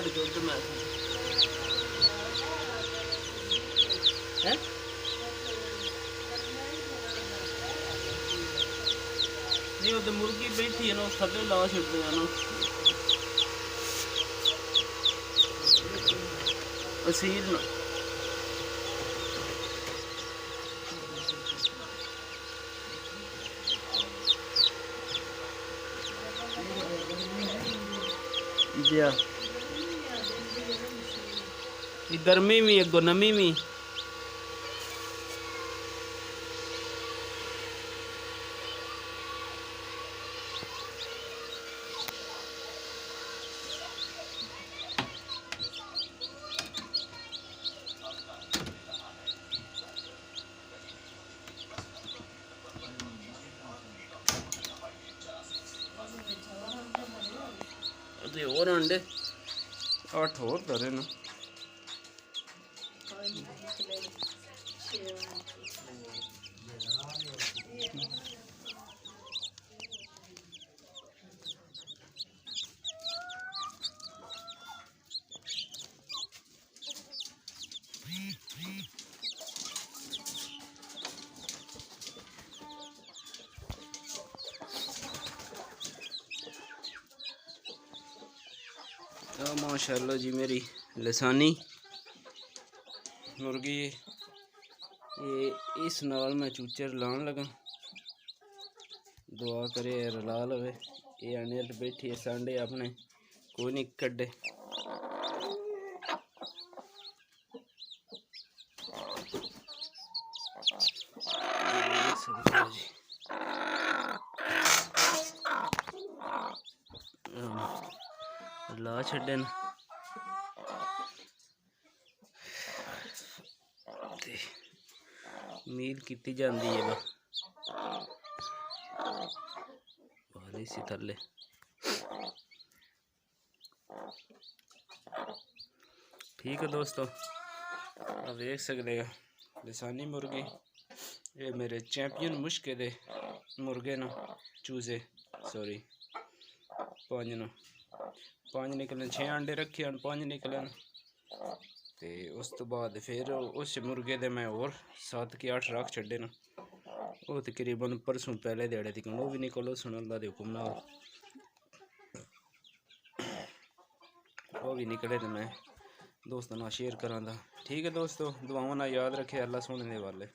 साढ़े 14 मैं है नहीं वो मुर्गी बैठी है ना थले ला छड़ते हैं ना असील ना जी गर्मी में अगो नमी में और अंडे 8 और धरे ना तो माशाल्लाह जी मेरी लसानी मुर्गी ये इस नाल मैं चूचर लान लगा दुआ करे रला लवे ये आने बैठी है सांडे अपने कोई नहीं कड्डे ला छड़े न मील की जाती है भारी सी थले ठीक है दोस्तों आप देख सकते हैं लसानी मुर्गी ये मेरे चैंपियन मुश्के दे मुर्गे न चूजे सॉरी 5 निकले 6 अंडे रखे हैं 5 निकले तो उस तो बाद फिर उस मुर्गे दे मैं और 7 के 8 रख छड़े न वो तकरीबन परसों पहले दिहाड़े तक वो भी निकलो सुन अल्लाह दे हुक्म नाल वो भी निकले तो मैं दोस्तों ना शेयर करा था। ठीक है दोस्तों दुआओं ना याद रखे अल्लाह सुनने वाले।